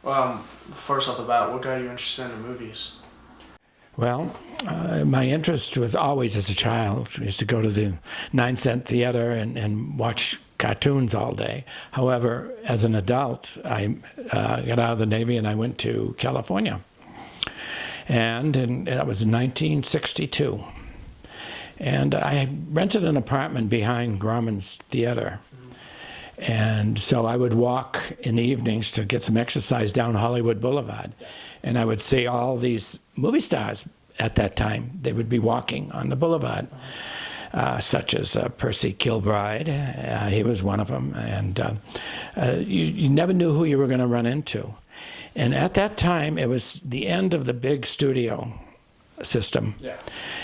First off the bat, what got you interested in movies? Well, my interest was always as a child. I used to go to the 9-cent theater and watch cartoons all day. However, as an adult, I got out of the Navy and I went to California. And that was in 1962. And I rented an apartment behind Grauman's Theater. And so I would walk in the evenings to get some exercise down Hollywood Boulevard. And I would see all these movie stars at that time. They would be walking on the boulevard, such as Percy Kilbride. He was one of them. And you never knew who you were going to run into. And at that time, it was the end of the big studio system. Yeah.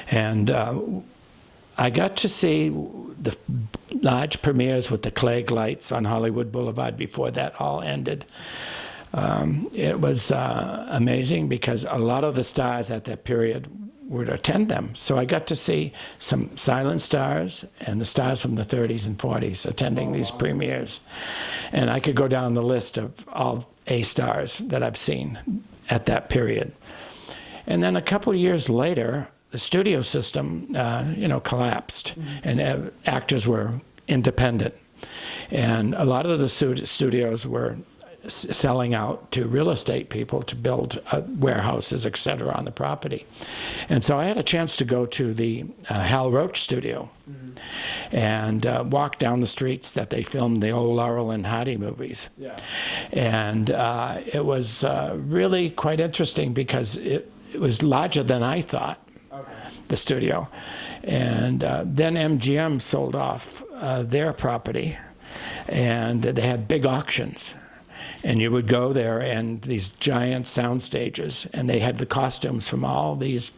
And I got to see the large premieres with the Clegg lights on Hollywood Boulevard before that all ended. It was amazing because a lot of the stars at that period would attend them. So I got to see some silent stars and the stars from the 30s and 40s attending these premieres. And I could go down the list of all A-stars that I've seen at that period. And then a couple of years later, the studio system, collapsed, and actors were independent. And a lot of the studios were selling out to real estate people to build warehouses, et cetera, on the property. And so I had a chance to go to the Hal Roach studio and walk down the streets that they filmed the old Laurel and Hardy movies. Yeah. And it was really quite interesting because it was larger than I thought. Okay. The studio. And then MGM sold off their property, and they had big auctions. And you would go there, and these giant sound stages, and they had the costumes from all these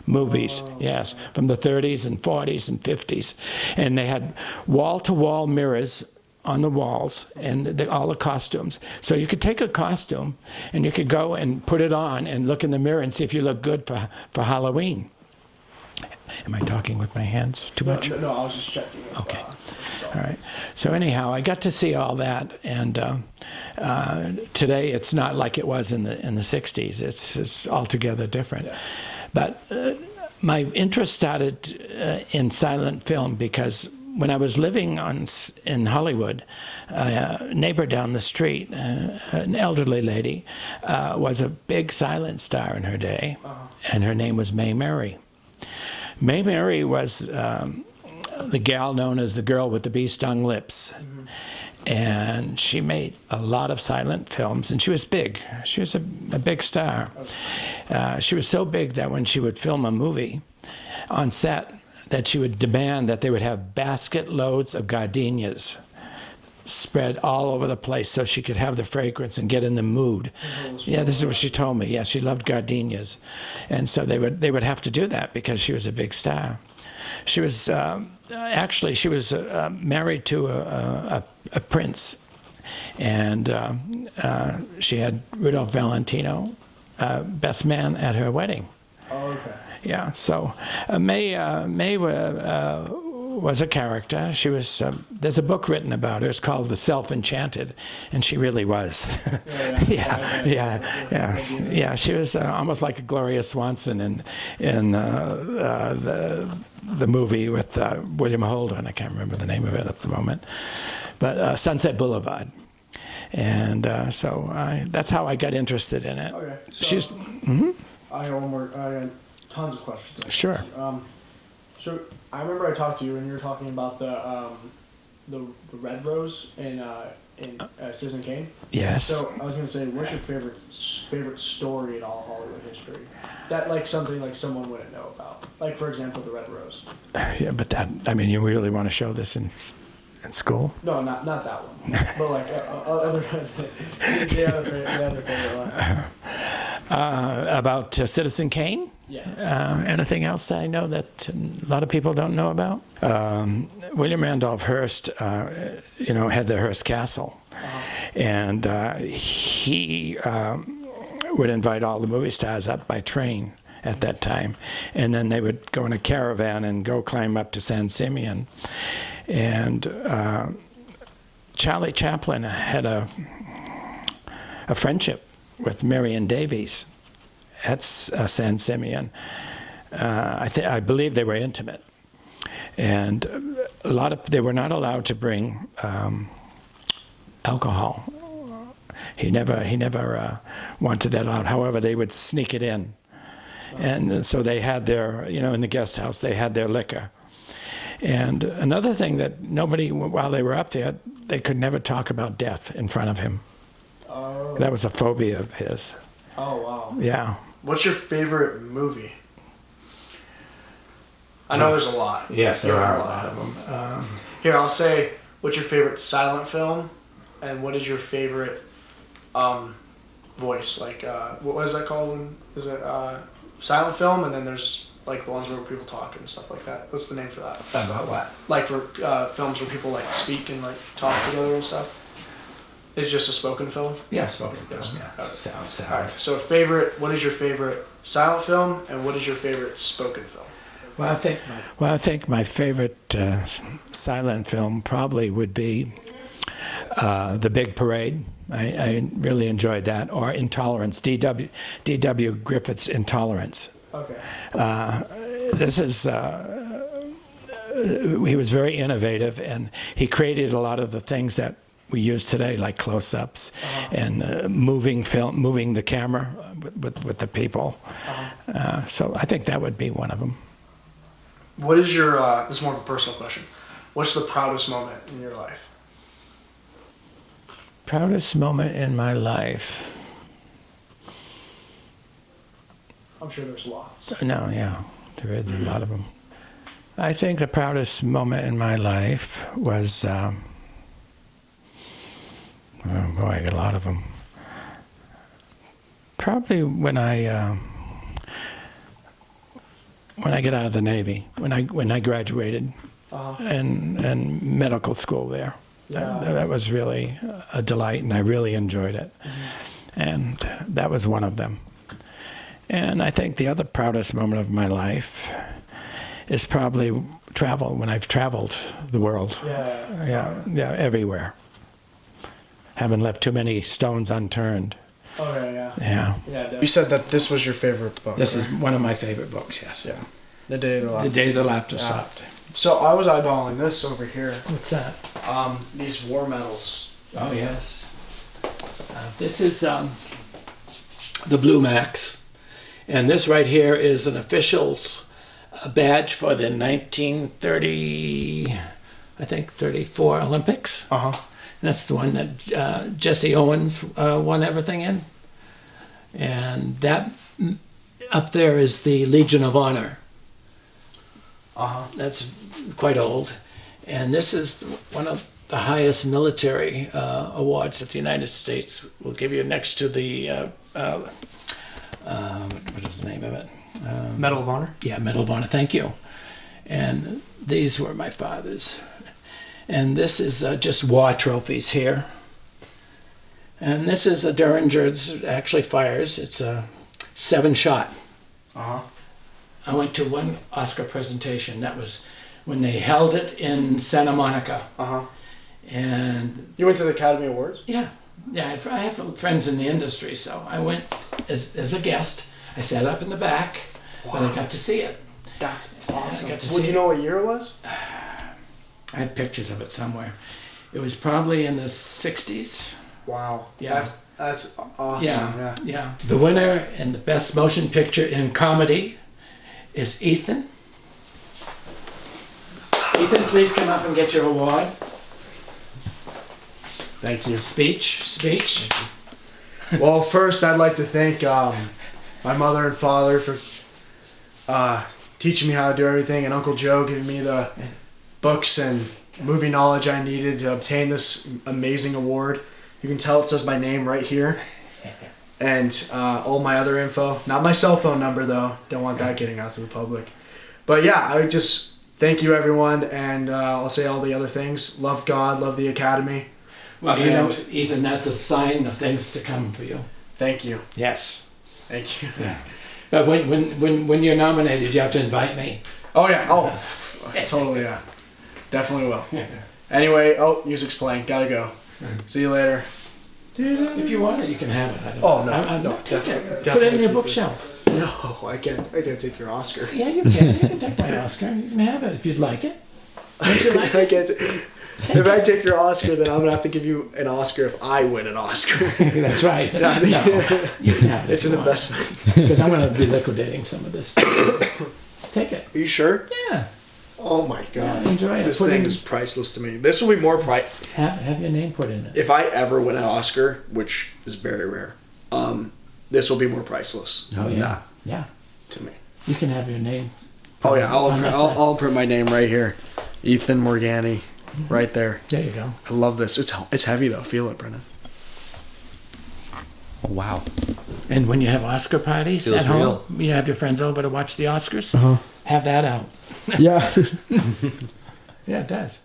movies, yes, from the 30s and 40s and 50s. And they had wall-to-wall mirrors on the walls and all the costumes. So you could take a costume and you could go and put it on and look in the mirror and see if you look good for Halloween. Am I talking with my hands too much? No, I was just checking. Okay. All right. So anyhow, I got to see all that, and today it's not like it was in the 60s. It's altogether different. Yeah. But my interest started in silent film because when I was living in Hollywood, a neighbor down the street, an elderly lady, was a big silent star in her day, and her name was May Mary. May Mary was the gal known as the girl with the bee-stung lips. And she made a lot of silent films, and she was big. She was a big star. She was so big that when she would film a movie on set, that she would demand that they would have basket loads of gardenias spread all over the place so she could have the fragrance and get in the mood. Yeah, this is what she told me. Yeah, she loved gardenias. And so they would have to do that because she was a big star. She was, actually, she was married to a prince. And she had Rudolph Valentino, best man at her wedding. Oh, okay. Yeah, so May was a character. She was. There's a book written about her. It's called The Self-Enchanted, and she really was. Yeah. She was almost like a Gloria Swanson in the movie with William Holden. I can't remember the name of it at the moment, but Sunset Boulevard. And so that's how I got interested in it. Okay. So She's. I got one more. I got tons of questions. Sure. So I remember I talked to you and you were talking about the red rose in Citizen Kane. Yes. So I was gonna say, what's your favorite story in all Hollywood history? That like something like someone wouldn't know about. Like for example, the red rose. Yeah, but you really want to show this in school? No, not that one. But like the other favorite one. About Citizen Kane? Yeah. Anything else that I know that a lot of people don't know about? William Randolph Hearst, had the Hearst Castle. And he would invite all the movie stars up by train at that time. And then they would go in a caravan and go climb up to San Simeon. And Charlie Chaplin had a friendship with Marion Davies at San Simeon. I believe they were intimate, and they were not allowed to bring alcohol. He never wanted that out. However, they would sneak it in, and so they had their, in the guest house, they had their liquor. And another thing that nobody, while they were up there, they could never talk about death in front of him. Oh. That was a phobia of his. Oh, wow. Yeah. What's your favorite movie? I know there's a lot. Yes, there are a lot of them. Here, I'll say, what's your favorite silent film, and what is your favorite voice? Like, what is that called? Is it silent film, and then there's like the ones where people talk and stuff like that. What's the name for that? About what? Like for films where people like speak and like talk together and stuff. It's just a spoken film. Yeah, spoken film. Yes. Yeah. Sound. All right. So, what is your favorite silent film, and what is your favorite spoken film? Well, I think my favorite silent film probably would be The Big Parade. I really enjoyed that, or Intolerance. D.W. Griffith's Intolerance. Okay. This is. He was very innovative, and he created a lot of the things that we use today, like close-ups and moving the camera with the people. So I think that would be one of them. What is your? This is more of a personal question. What's the proudest moment in your life? Proudest moment in my life? I'm sure there's lots. No, yeah, there is a lot of them. I think the proudest moment in my life was, oh boy, I got a lot of them. Probably when I get out of the Navy, when I graduated, and medical school there. Yeah. That was really a delight, and I really enjoyed it. Mm-hmm. And that was one of them. And I think the other proudest moment of my life is probably travel, when I've traveled the world. Yeah, everywhere. Haven't left too many stones unturned. Okay, yeah. Yeah. You said that this was your favorite book. This is one of my favorite books, yes. Yeah. The Day the Laughter. The Day the Laughter Stopped. So I was eyeballing this over here. What's that? These war medals. Oh, yes. This is the Blue Max. And this right here is an official's badge for the 1930, I think 34 Olympics. That's the one that Jesse Owens won everything in. And that up there is the Legion of Honor. That's quite old. And this is one of the highest military awards that the United States will give you, next to the what is the name of it? Medal of Honor? Yeah, Medal of Honor, thank you. And these were my father's. And this is just war trophies here. And this is a Derringer, it actually fires. It's a 7-shot. I went to one Oscar presentation. That was when they held it in Santa Monica. And you went to the Academy Awards? Yeah. I have friends in the industry, so I went as a guest. I sat up in the back, but I got to see it. That's awesome. I got to see Well, do you know what year it was? I have pictures of it somewhere. It was probably in the 60s. Wow. Yeah. That's awesome. Yeah. The winner in the Best Motion Picture in Comedy is Ethan. Ethan, please come up and get your award. Thank you. Speech. Well, first I'd like to thank my mother and father for teaching me how to do everything, and Uncle Joe giving me the books and movie knowledge I needed to obtain this amazing award. You can tell it says my name right here. And all my other info. Not my cell phone number, though. Don't want that getting out to the public. But yeah, I would just thank you, everyone, and I'll say all the other things. Love God, love the Academy. Well, you know, Ethan, that's a sign of things to come for you. Thank you. Yes. Thank you. Yeah. But when you're nominated, you have to invite me. Oh, yeah. Oh, totally, yeah. Definitely will. Anyway, music's playing. Gotta go. See you later. If you want it, you can have it. I don't, Oh, no. no, take Definitely- it. Put it definitely in your keep it. bookshelf. No, I can't. I can't take your Oscar. Yeah, you can. You can take my Oscar. You can have it if you'd like it. Don't you like I it? can't. If I take your Oscar, then I'm gonna have to give you an Oscar if I win an Oscar. That's right. No, you can have it. It's an investment. Because I'm going to be liquidating some of this stuff. Take it. Are you sure? Yeah. Oh my god. Yeah, enjoy it. This Put thing in- is priceless to me. This will be more Have your name put in it. If I ever win an Oscar, which is very rare, this will be more priceless than that Yeah. to me. You can have your name. Oh yeah, on that side. I'll print my name right here, Ethan Morgani, right there. There you go. I love this. It's heavy though. Feel it, Brennan. Oh, wow. And when you have Oscar parties Feels at home, real. you have your friends over to watch the Oscars, Uh-huh. have that out. Yeah. Yeah, it does.